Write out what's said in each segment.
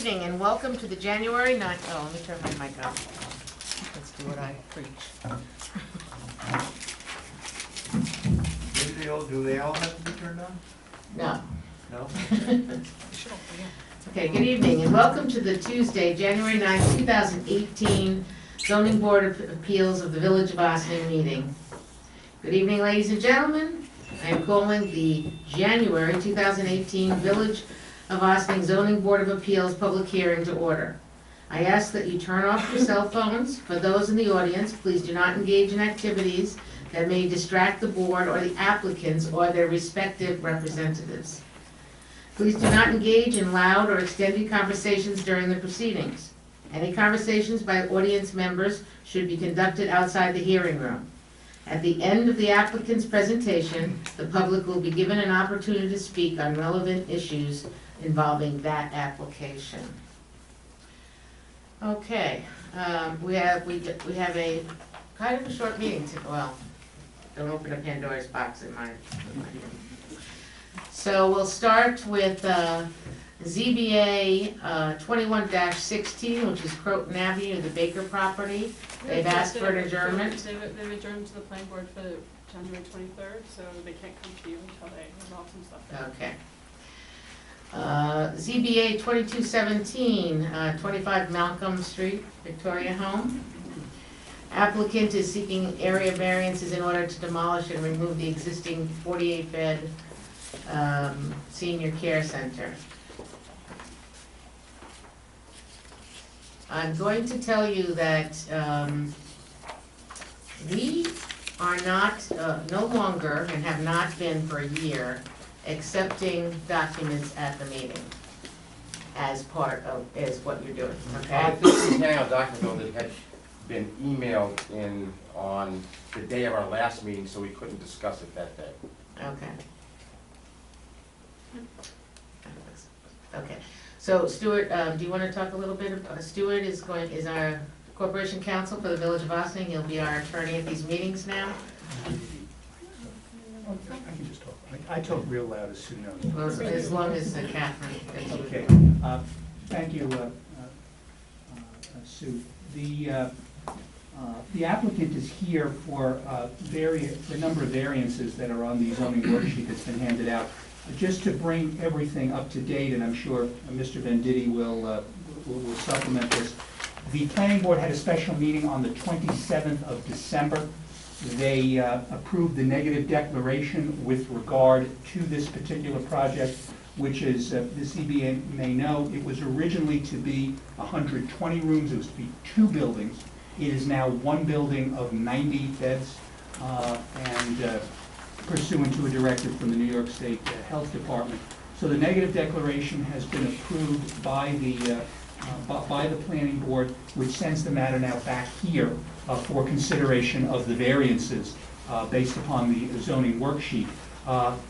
evening and welcome to the January 9th. Oh, let me turn my mic off. Let's do what I preach. Do they all have to be turned on? No. No? Okay, good evening and welcome to the Tuesday, January 9th, 2018 Zoning Board of Appeals of the Village of Ossining meeting. Good evening, ladies and gentlemen. I am calling the January 2018 Village of Ossining Zoning Board of Appeals public hearing to order. I ask that you turn off your cell phones. For those in the audience, please do not engage in activities that may distract the board or the applicants or their respective representatives. Please do not engage in loud or extended conversations during the proceedings. Any conversations by audience members should be conducted outside the hearing room. At the end of the applicant's presentation, the public will be given an opportunity to speak on relevant issues involving that application. Okay, we have a kind of a short meeting. Well, don't open a Pandora's box in my So we'll start with ZBA 21-16, which is Croton Avenue, the Baker property. They've asked for an adjournment. They've adjourned to the planning board for January 23rd, so they can't come to you until they resolve some stuff. Okay. ZBA 2217, 25 Malcolm Street, Victoria Home. Applicant is seeking area variances in order to demolish and remove the existing 48-bed senior care center. I'm going to tell you that we are not, no longer, and have not been for a year, accepting documents at the meeting as part of, is what you're doing, okay? This is now a document that had been emailed in on the day of our last meeting, so we couldn't discuss it that day. Okay. Okay, so Stuart, do you want to talk a little bit about, Stuart is our corporation counsel for the Village of Ossining. He'll be our attorney at these meetings now. I can just talk. I talk real loud, as Sue knows. Well, as long as Catherine gets you. Okay. Thank you, Sue. The applicant is here for the number of variances that are on the zoning worksheet that's been handed out. Just to bring everything up to date, and I'm sure Mr. Venditti will supplement this. The planning board had a special meeting on the 27th of December. They approved the negative declaration with regard to this particular project, which is, the ZBA may know, it was originally to be 120 rooms. It was to be 2 buildings. It is now 1 building of 90 beds, and pursuant to a directive from the New York State Health Department. So the negative declaration has been approved by the planning board, which sends the matter now back here for consideration of the variances based upon the zoning worksheet.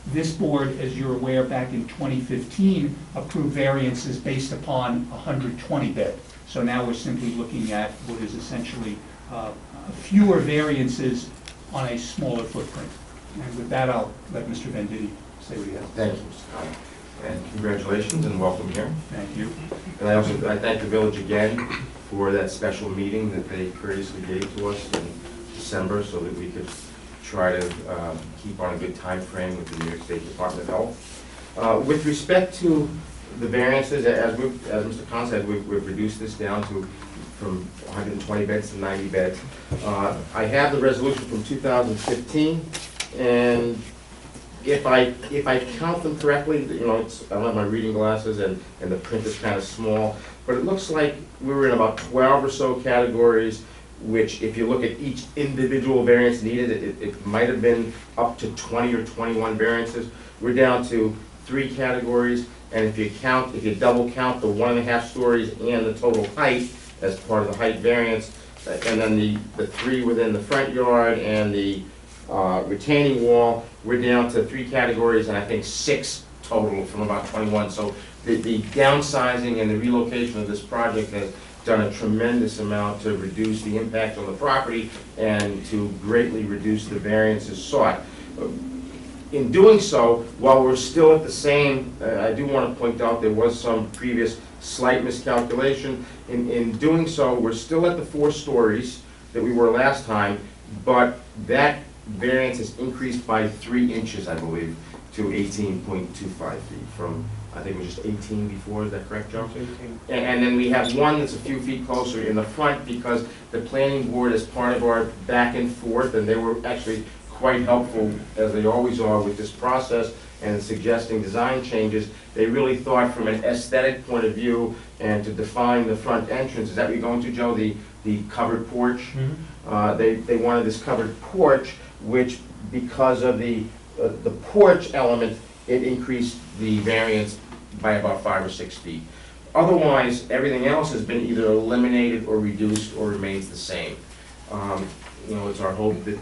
This board, as you're aware, back in 2015 approved variances based upon 120 bed. So now we're simply looking at what is essentially fewer variances on a smaller footprint. And with that, I'll let Mr. Venditti say what he has. Thank you, Mr. Conley. And congratulations and welcome here. Thank you. And I thank the village again for that special meeting that they courteously gave to us in December so that we could try to keep on a good time frame with the New York State Department of Health. With respect to the variances, as Mr. Conley said, we've reduced this down to from 120 beds to 90 beds. I have the resolution from 2015, and if I count them correctly, you know, I don't have my reading glasses and the print is kind of small, but it looks like we were in about 12 or so categories, which if you look at each individual variance needed, it might have been up to 20 or 21 variances. We're down to 3 categories, and if you double count the 1.5 stories and the total height as part of the height variance, and then the 3 within the front yard and the retaining wall, we're down to 3 categories, and I think 6 total from about 21. So the downsizing and the relocation of this project has done a tremendous amount to reduce the impact on the property and to greatly reduce the variances sought. In doing so, while we're still at the same, I do want to point out there was some previous slight miscalculation. In doing so, we're still at the 4 stories that we were last time, but that variance has increased by 3 inches, I believe, to 18.25 feet from, I think it was just 18 before, is that correct, Joe? And then we have one that's a few feet closer in the front because the planning board, as part of our back and forth, and they were actually quite helpful, as they always are with this process, and suggesting design changes. They really thought from an aesthetic point of view and to define the front entrance. Is that what you're going to, Joe? The covered porch? They wanted this covered porch, which because of the porch element, it increased the variance by about 5 or 6 feet. Otherwise, everything else has been either eliminated or reduced or remains the same. You know, it's our hope that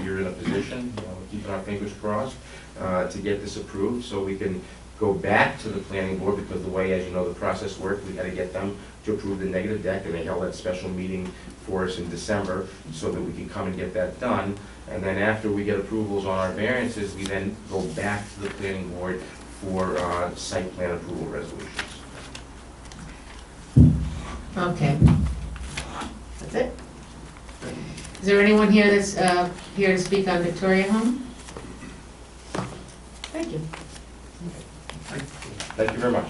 you're in a position, keeping our fingers crossed, to get this approved so we can go back to the planning board, because the way, as you know, the process worked, we had to get them to approve the negative deck, and they held that special meeting for us in December so that we can come and get that done. And then after we get approvals on our variances, we then go back to the planning board for site plan approval resolutions. Okay. That's it? Is there anyone here that's here to speak on Victoria Home? Thank you. Thank you very much.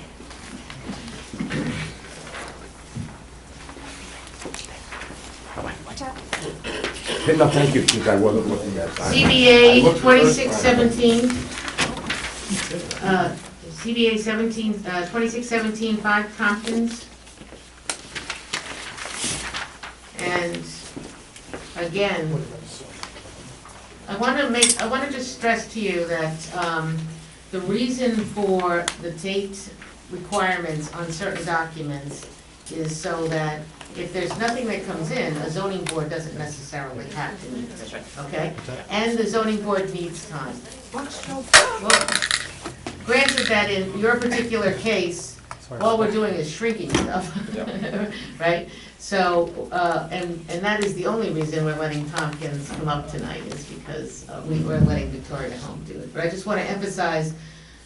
No, thank you, because I wasn't looking at that. CBA 2617, CBA 2617 5 Tompkins. And again, I want to just stress to you that the reason for the date requirements on certain documents is so that if there's nothing that comes in, a zoning board doesn't necessarily have to meet it, okay? And the zoning board needs time. Well, granted that in your particular case, all we're doing is shrinking stuff, right? So, and that is the only reason we're letting Tompkins come up tonight, is because we were letting Victoria Home do it. But I just want to emphasize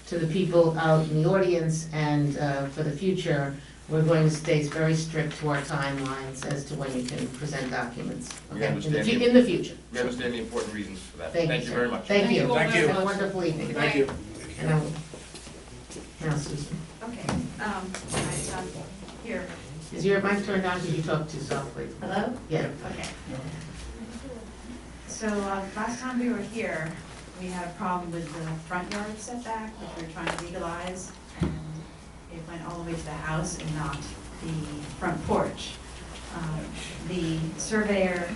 to the people out in the audience and for the future, we're going to stay very strict to our timelines as to when you can present documents. We Okay? understand In the future. We understand the important reasons for that. Thank you, Thank you sir. very much. Thank you. Thank you. Have a wonderful evening. Thank you. And now, Susan, Okay, here. is your mic turned on? Could you talk too softly? Hello? Yeah. Okay. So, last time we were here, we had a problem with the front yard setback, which we were trying to legalize, and it went all the way to the house and not the front porch. The surveyor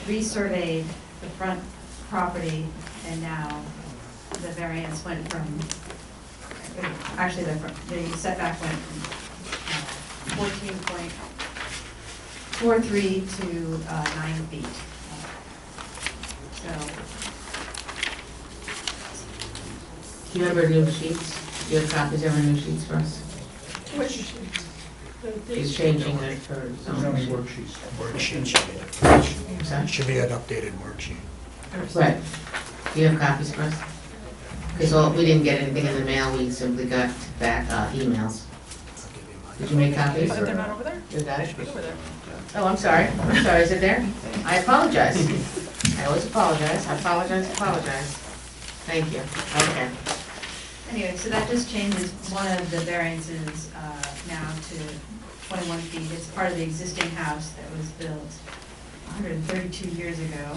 resurveyed the front property, and now the variance went from, actually the setback went from 14.43 to 9 feet. So, Do you have our new sheets? Do you have copies of our new sheets for us? He's changing it for Zoning zoning. worksheets. Worksheet. Sorry? Should be an updated worksheet. Right. Do you have copies for us? Because we didn't get anything in the mail, we simply got back emails. Did you make copies? But they're not over there? You got it? Over there. Oh, I'm sorry. Is it there? I apologize. I always apologize. I apologize. Thank you. Okay. anyway, so that just changes one of the variances now to 21 feet. It's part of the existing house that was built 132 years ago.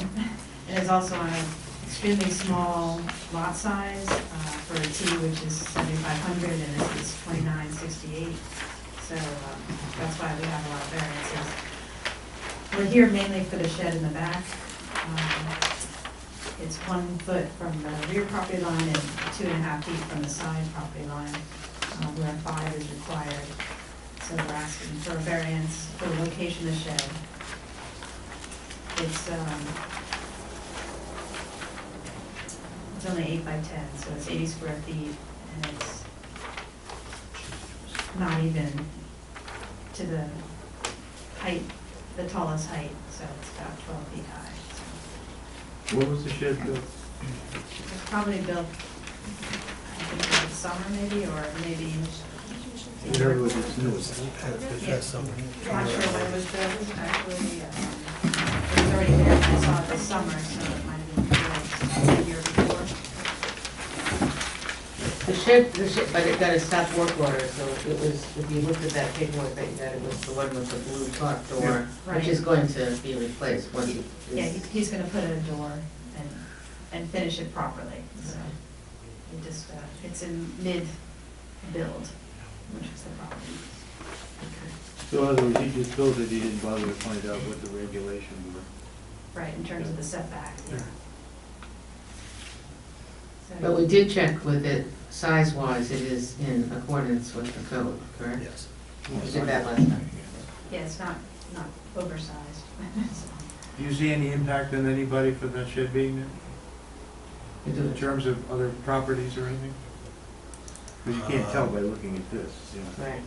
It is also on an extremely small lot size for a T, which is 7,500, and this is 2968. So that's why we have a lot of variances. We're here mainly for the shed in the back. It's 1 foot from the rear property line and 2.5 feet from the side property line, where 5 is required. So we're asking for a variance for the location of the shed. It's only 8 by 10, so it's 80 square feet, and it's not even to the height, the tallest height, so it's about 12 feet high. So When was the shed built? it's probably built, I think, in the summer maybe, or maybe Whatever was its newest. Not sure when it was built, actually, it was already there, I saw it this summer, so it might have been built the year before. The shed, but it got a stop work order, so it was, if you looked at that paperwork, that it was the one with the blue top door, Right. which is going to be replaced once it Yeah, is. he's gonna put in a door and finish it properly, so. It just, it's in mid-build, which is the problem. So in other words, he just built it, he didn't bother to find out what the regulations were. Right, in terms of the setback, yeah. So- But we did check with it, size-wise, it is in accordance with the code, correct? Yes. We did that last time. Yeah, it's not oversized. Do you see any impact on anybody for that shed being there, We do in it. terms of other properties or anything? Because you can't tell by looking at this, you know. Right.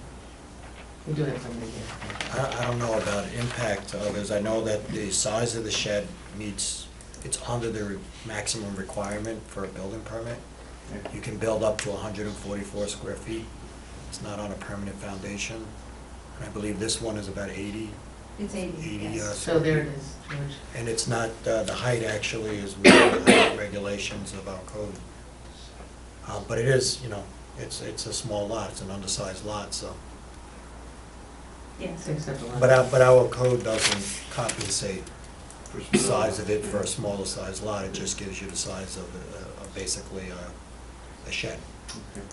We do have somebody here. I don't know about impact to others. I know that the size of the shed meets, it's under the maximum requirement for a building permit. You can build up to 144 square feet. It's not on a permanent foundation. And I believe this one is about 80. It's 80, 80, yes. So there it is, George. And it's not, the height actually is within the height regulations of our code. But it is, you know, it's a small lot, it's an undersized lot, so. Yes. Except the one. But our code doesn't compensate For the size of it for a smaller sized lot, it just gives you the size of basically a shed.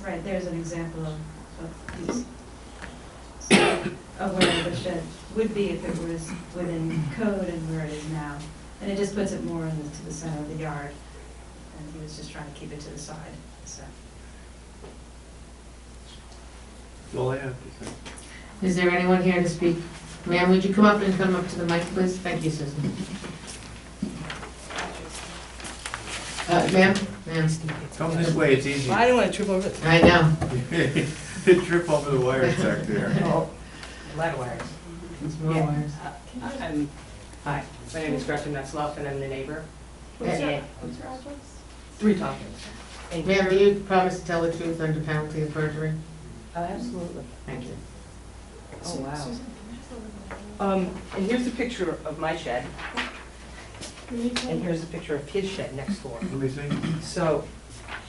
Right, there's an example of these, of where the shed would be if it was within code and where it is now. And it just puts it more to the center of the yard, and he was just trying to keep it to the side, so. That's all I have to say. Is there anyone here to speak? Ma'am, would you come up to the mic, please? Thank you, Susan. Ma'am? Ma'am, Come this way, it's easy. I don't want to trip over this. I know. Trip over the wires back there. Oh, ladder wires. It's more Yeah. wires. Hi, my name is Gretchen Metzloff, and I'm the neighbor. What's your Yeah. address? 3 Tompkins. And Ma'am, do you promise to tell the truth under penalty of perjury? Absolutely. Thank you. Oh, wow. And here's a picture of my shed, and here's a picture of his shed next door. Let me see. So,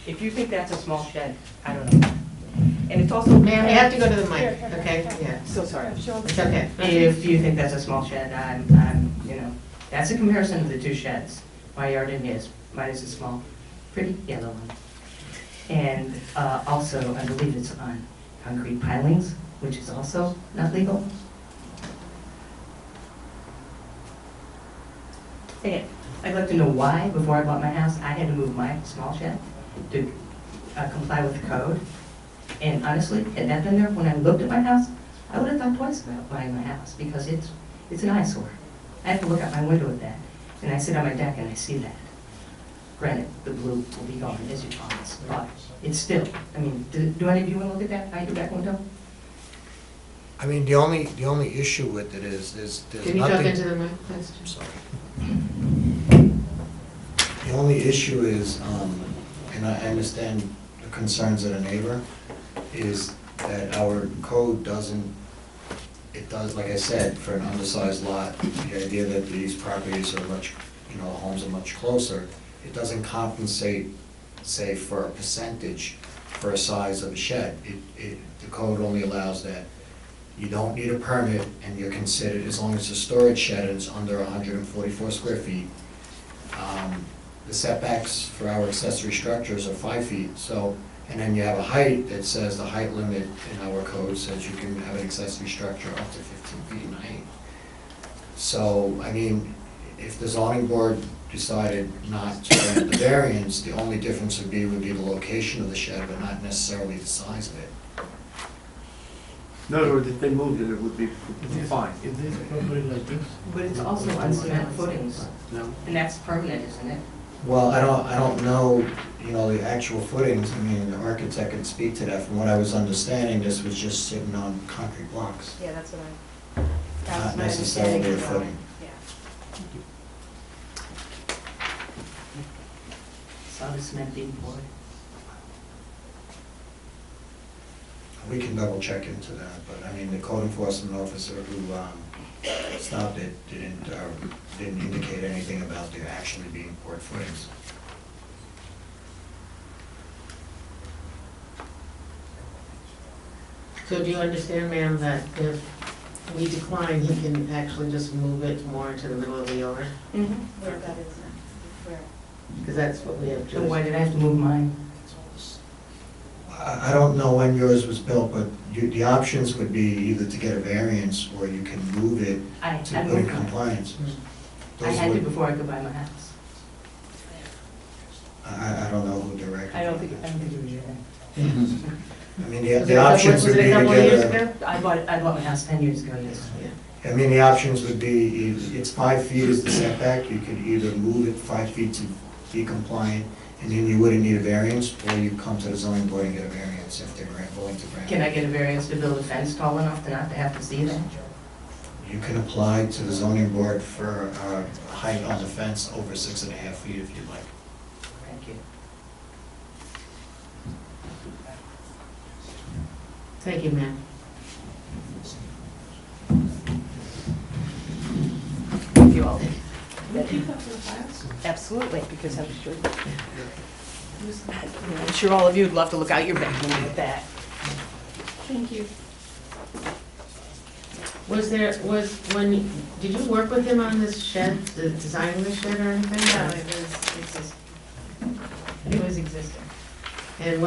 if you think that's a small shed, I don't know. And it's also. Ma'am, you have to go to the mic, okay? Yeah, So sorry. it's okay. If you think that's a small shed, you know, that's a comparison of the 2 sheds, my yard and his. Mine is a small, pretty yellow one. And also, I believe it's on concrete pilings, which is also not legal. And I'd like to know why, before I bought my house, I had to move my small shed to comply with the code. And honestly, had that been there when I looked at my house, I would have thought twice about buying my house, because it's an eyesore. I have to look out my window at that, and I sit on my deck and I see that. Granted, the blue will be gone, as you promised, but it's still, I mean, do any of you want to look at that out your back window? I mean, the only issue with it is there's Can you talk nothing. into the mic, please? I'm sorry. The only issue is, and I understand the concerns of the neighbor, is that our code doesn't, it does, like I said, for an undersized lot, the idea that these properties are much, you know, homes are much closer, it doesn't compensate, say, for a percentage for a size of a shed. The code only allows that you don't need a permit, and you're considered, as long as it's a storage shed and it's under 144 square feet. The setbacks for our accessory structures are 5 feet, so, and then you have a height that says the height limit in our code says you can have an accessory structure up to 15 feet in height. So, I mean, if the zoning board decided not to grant the variance, the only difference would be the location of the shed, but not necessarily the size of it. In other words, if they moved it, it would be fine. Is this property like this? But it's also on cement footings, No. and that's permanent, isn't it? Well, I don't know, you know, the actual footings. I mean, the architect could speak to that. From what I was understanding, this was just sitting on concrete blocks, Yeah, that's what that was not my necessarily understanding a as well. footing. Yeah. Saw the cement being poured. We can double check into that, but I mean, the code enforcement officer who stopped it didn't indicate anything about there actually being poured footings. So do you understand, ma'am, that if we decline, he can actually just move it more into the middle of the yard? Where that is now, where? Because that's what we have So why to. did I have to move mine? I don't know when yours was built, but the options would be either to get a variance or you can move it I to had put in moved mine. compliance. I Those had to would- before I could buy my house. I don't know who directed. I don't think it was you. I mean, Was the it a couple- options would Was be it a to couple of years get a, ago? I bought my house 10 years ago, yes. Yeah. I mean, the options would be, it's 5 feet is the setback, you could either move it 5 feet to be compliant, and then you wouldn't need a variance, or you come to the zoning board and get a variance if they're willing to grant. Can I get a variance to build a fence tall enough to not to have to see that? You can apply to the zoning board for height on the fence over 6.5 feet if you'd like. Thank you. Thank you, ma'am. Thank you all. Keep that for the files? Absolutely, because I'm sure, I'm sure all of you would love to look out your back window at that. Thank you. Did you work with him on this shed, designing this shed or anything? No, it was existing. And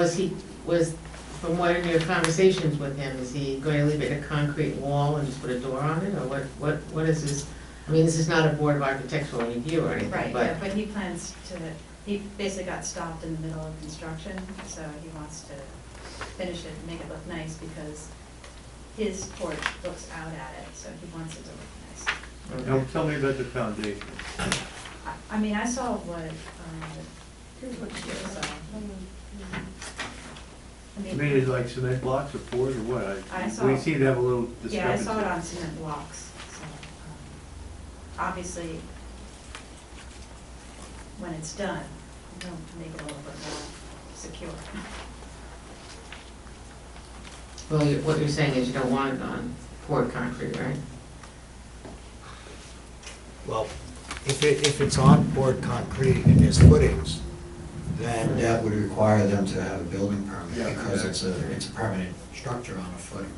from what in your conversations with him, is he going to leave it a concrete wall and just put a door on it, or what is this? I mean, this is not a Board of Architectural Review or anything, Right, but. yeah, but he plans to, he basically got stopped in the middle of construction, so he wants to finish it and make it look nice because his porch looks out at it, so he wants it to look nice. Now, tell me about the foundation. I mean, I saw what you saw. I mean, is it like cement blocks or pours or what? I saw- We seem to have a little Yeah, I discrepancy. saw it on cement blocks, so, obviously, when it's done, it'll make it a little bit more secure. Well, what you're saying is you don't want it on poured concrete, right? Well, if it's on poured concrete and there's footings, then that would require them to have a building permit Yeah, because it's a permanent structure on a footing.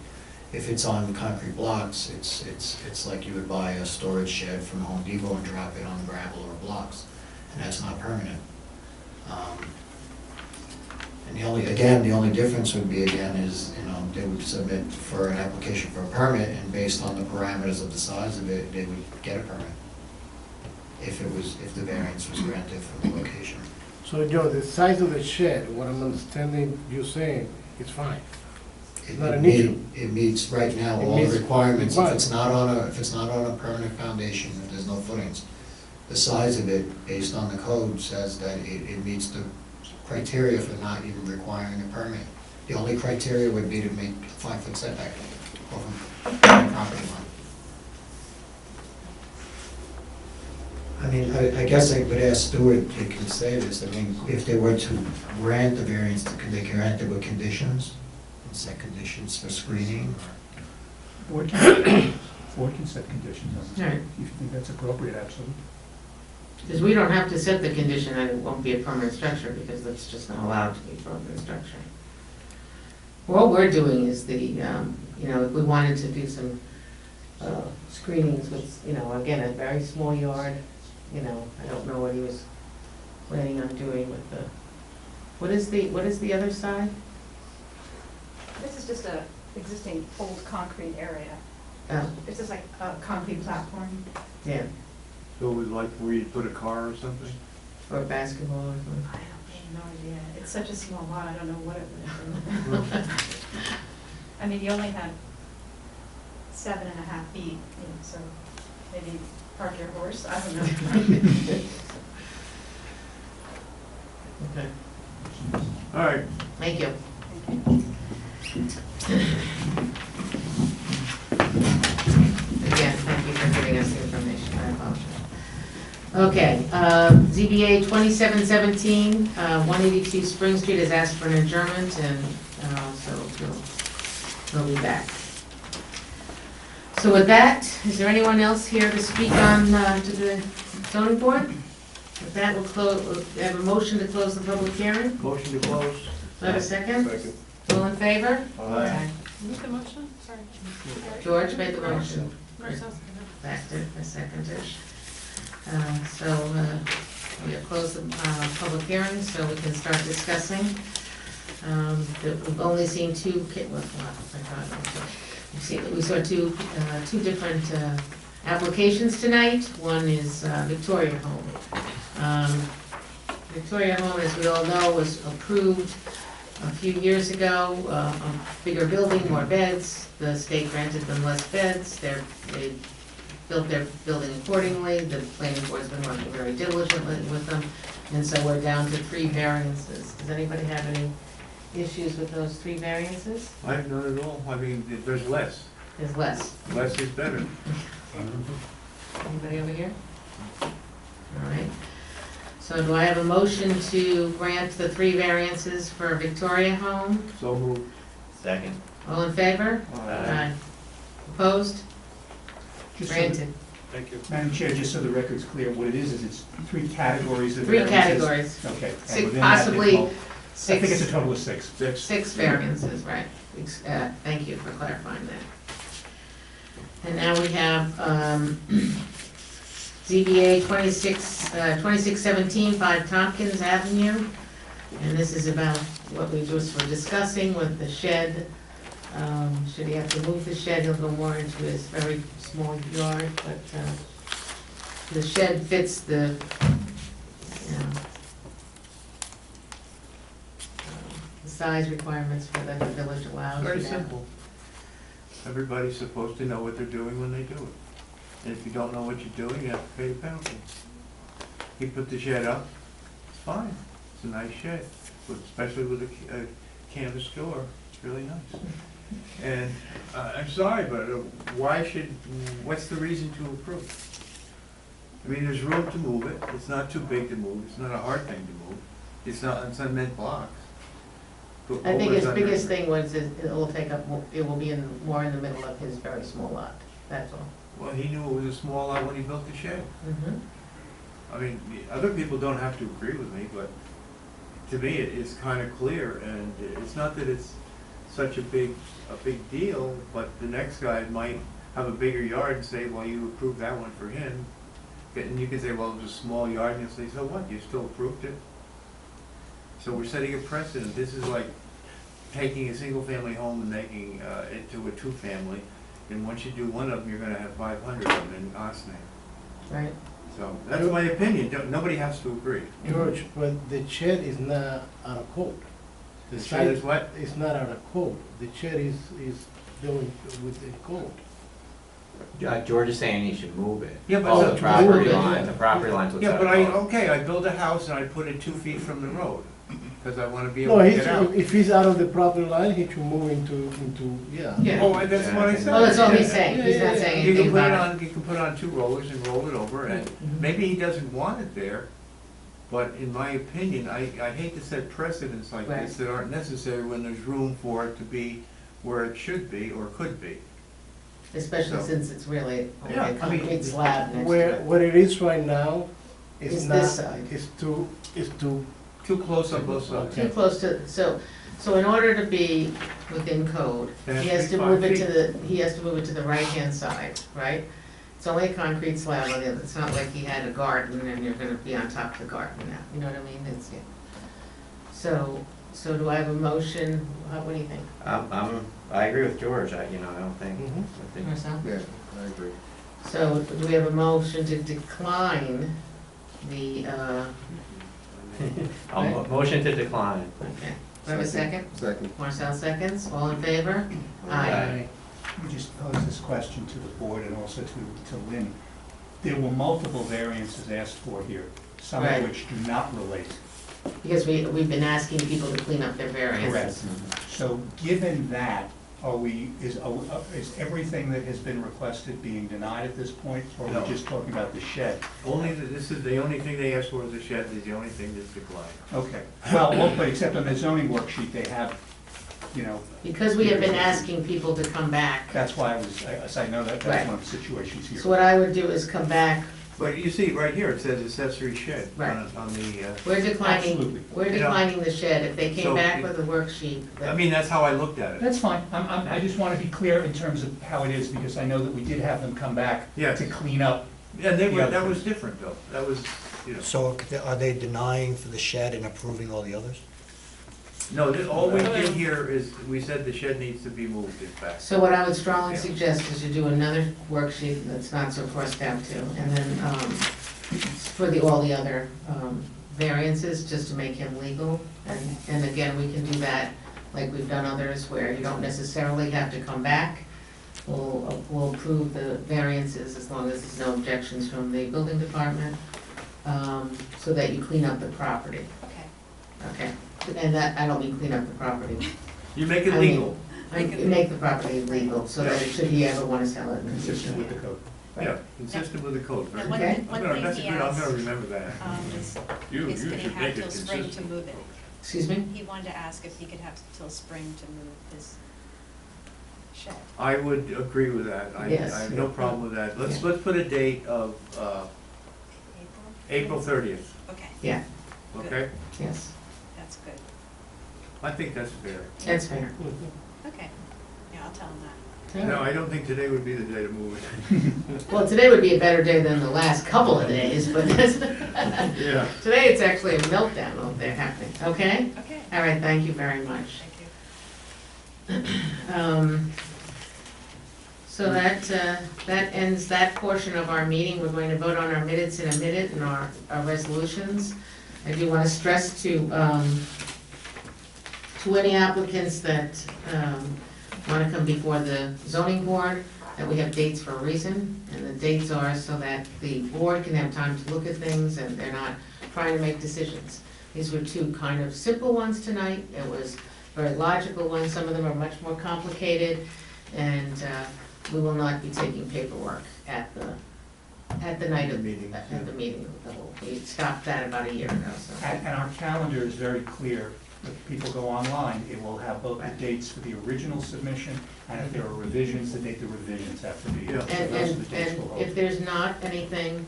If it's on concrete blocks, it's like you would buy a storage shed from Home Depot and drop it on gravel or blocks, and that's not permanent. And the only difference would be, is, they would submit for an application for a permit, and based on the parameters of the size of it, they would get a permit if the variance was granted for the location. So Joe, the size of the shed, what I'm understanding you saying, is fine. Not an issue. It meets right now It all meets the requirements. If requirements. it's not on a permanent foundation, if there's no footings, the size of it, based on the code, says that it meets the criteria for not even requiring a permit. The only criteria would be to make a 5-foot setback over the property line. I mean, I guess I would ask Stuart, they can say this, I mean, if they were to grant the variance, could they grant it with conditions? And set conditions for screening? Board can set conditions on Right. it, if you think that's appropriate, absolutely. Because we don't have to set the condition that it won't be a permanent structure, because that's just not allowed to be a permanent structure. What we're doing is if we wanted to do some screenings with, again, a very small yard, I don't know what he was planning on doing with the, what is the other side? This is just a existing old concrete area. Oh, It's just like a concrete platform. yeah, So it was like where you put a car or something? or basketball or something. I have no idea. It's such a small lot, I don't know what it would have been. I mean, you only had 7.5 feet, so maybe park your horse, I don't know. Okay, All right, thank you. Again, thank you for giving us the information, I apologize. Okay, ZBA 2717, 182 Spring Street has asked for an adjournment, and so we'll We'll be back. So with that, is there anyone else here to speak on, to the zoning board? With that, we'll have a motion to close the public hearing. Motion to close. Do I have a second? Second. All in favor? Aye. Make the motion, sorry. George made the motion. Marcel, Factor, I seconded. We have closed the public hearing, so we can start discussing. We've only seen two, we saw two different applications tonight. One is Victoria Home. Victoria Home, as we all know, was approved a few years ago, a bigger building, more beds. The state granted them less beds. They built their building accordingly. The planning board's been working very diligently with them. And so we're down to 3 variances. Does anybody have any issues with those 3 variances? I have none at all. I mean, there's less. There's less. Less is better. Anybody over here? All right. So do I have a motion to grant the 3 variances for Victoria Home? So moved. Second. All in favor? Aye. Opposed? Just so- Granted. Thank you. Madam Chair, just so the record's clear, what it is it's 3 categories of 3 variances. categories. Okay. and Six, within that, possibly I think it's a 6, total of 6. 6 variances, right. Thank you for clarifying that. And now we have ZBA 2617, 5 Tompkins Avenue. And this is about what we just were discussing with the shed. Should he have to move the shed, he'll go more into his very small yard, but the shed fits the, the size requirements for the village allows. Very now. simple. Everybody's supposed to know what they're doing when they do it. And if you don't know what you're doing, you have to pay the penalty. He put the shed up, it's fine, it's a nice shed, especially with a canvas door, it's really nice. And I'm sorry, but what's the reason to approve? I mean, there's room to move it, it's not too big to move, it's not a hard thing to move, it's not cement blocks. I think his Over is biggest under. thing was it will take up, it will be more in the middle of his very small lot, that's all. Well, he knew it was a small lot when he built the shed. Mhm. I mean, other people don't have to agree with me, but to me, it's kind of clear, and it's not that it's such a big deal, but the next guy might have a bigger yard and say, well, you approved that one for him. And you can say, well, it was a small yard, and you'll say, so what, you still approved it? So we're setting a precedent. This is like taking a single-family home and making it to a 2-family, and once you do one of them, you're gonna have 500 of them in Osney. Right. So, that's my opinion, Nobody has to agree. George, but the shed is not out of code. The shed is what? It's not out of code. The shed is doing within code. George is saying he should move it. Yeah, but Oh, so- the property Move it. line, the property line's what's Yeah, out but of code. I build a house and I put it 2 feet from the road, because I wanna be able No, to get out. if he's out of the property line, he should move into, yeah. Yeah. Oh, that's what I said. Well, that's all he's saying, he's Yeah, not yeah, saying You anything can put it about it. on, you can put on 2 rollers and roll it over, and Mhm. maybe he doesn't want it there, but in my opinion, I hate to set precedents like Right. this that aren't necessary when there's room for it to be where it should be or could be. Especially So- since it's really only Yeah, a I mean, concrete slab next to Where it. it is right now, Is it's this not, side. it's too, Too close on both sides. Too close to, so in order to be within code, It has he to has be to 5 move it to feet. he has to move it to the right-hand side, right? It's only a concrete slab on it, it's not like he had a garden and you're gonna be on top of the garden now, you know what I mean? It's, yeah. So do I have a motion, what do you think, I agree with George, I don't think. Mhm. I think- Marcel? Yeah, I agree. So do we have a motion to decline the, Motion to decline. okay, do I have a second? Second. Marcel seconds, all in favor? Aye. Let me just pose this question to the board and also to Lynn. There were multiple variances asked for here, some Right. of which do not relate. Because we've been asking people to clean up their variances. So given that, is everything that has been requested being denied at this point? Or are No. we just talking about the shed? This is the only thing they asked for, is the shed, is the only thing that's declined. Okay, well, but except on the zoning worksheet, they have you know, Because we have been asking people to come back. that's why I know that Right. that's one of the situations here. So what I would do is come back, But you see, right here, it says accessory shed Right. on the, we're declining, Absolutely. we're You know, declining the shed. If they came so back it- with a worksheet. I mean, that's how I looked at it. That's fine, I just want to be clear in terms of how it is, because I know that we did have them come back Yes. to clean up. Yeah, they were, Yeah. that was different though. That was, you know. So are they denying for the shed and approving all the others? No, all we did here is, we said the shed needs to be moved, in fact. So what I would strongly Yeah. suggest is you do another worksheet that's not so crossed out too, and then, for all the other, variances, just to make him legal. And again, we can do that like we've done others, where you don't necessarily have to come back. We'll approve the variances as long as there's no objections from the building department, so that you clean up the property, Okay. okay? And that, I don't mean clean up the property, You make it I mean- legal. make the property legal, so that should he ever wanna sell it. Consistent with the code. Yeah, consistent with the code. Now, Okay. one That's thing good, he I'm asked, gonna remember that. is, You is could he should have make it till spring to consistent. move it? Excuse me? He wanted to ask if he could have till spring to move his shed. I would agree with that. Yes. I have no problem with that. Let's Yeah. put a date of, April 30th, Okay, Yeah, okay? yes, that's good. I think that's fair. that's fair. Okay, yeah, I'll tell him that. No, I don't think today would be the day to move it. Well, today would be a better day than the last couple of days, but Yeah. today it's actually a meltdown out there happening, okay? Okay, All right, thank you very much. thank you. So that ends that portion of our meeting. We're going to vote on our minutes in a minute and our resolutions. I do want to stress to any applicants that want to come before the zoning board, that we have dates for a reason, and the dates are so that the board can have time to look at things and they're not trying to make decisions. These were two kind of simple ones tonight. It was very logical ones. Some of them are much more complicated, and we will not be taking paperwork at the night of Meeting, at the meeting. We stopped that about a year ago, so. And our calendar is very clear. If people go online, it will have both the dates for the original submission, and if there are revisions, the date the revisions have to be. Yeah. So those are the dates And we'll if hold. there's not anything,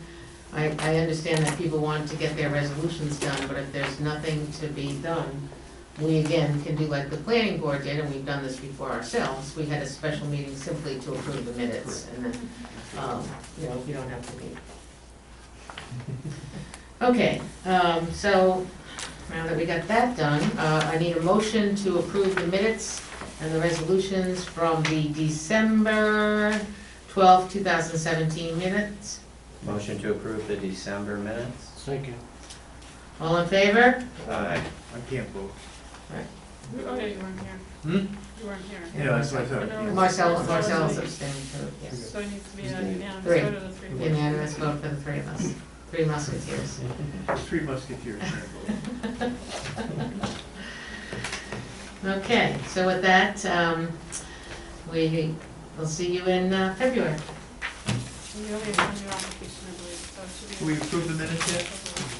I understand that people want to get their resolutions done, but if there's nothing to be done, we again can do like the planning board did, and we've done this before ourselves. We had a special meeting simply to approve the minutes, and then, you don't have to meet. Okay, so now that we got that done, I need a motion to approve the minutes and the resolutions from the December 12th, 2017 minutes. Motion to approve the December minutes? Second. All in favor? Aye. I can't vote. Oh, yeah, you weren't here. Hmm? You weren't here. Yeah, that's what I thought. Marcellus abstained, so, yes. So it needs to be a unanimous Three. vote of the three. board Unanimous members. vote for the three of us, three musketeers. Three musketeers can't vote. Okay, so with that, we will see you in February. You only have one new application, I believe, so it should be. We approved the minutes yet?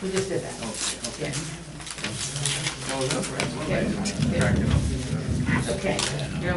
We just did that. Okay, okay. Yes. Oh, that's right. Yeah. Tracking up. Okay. You're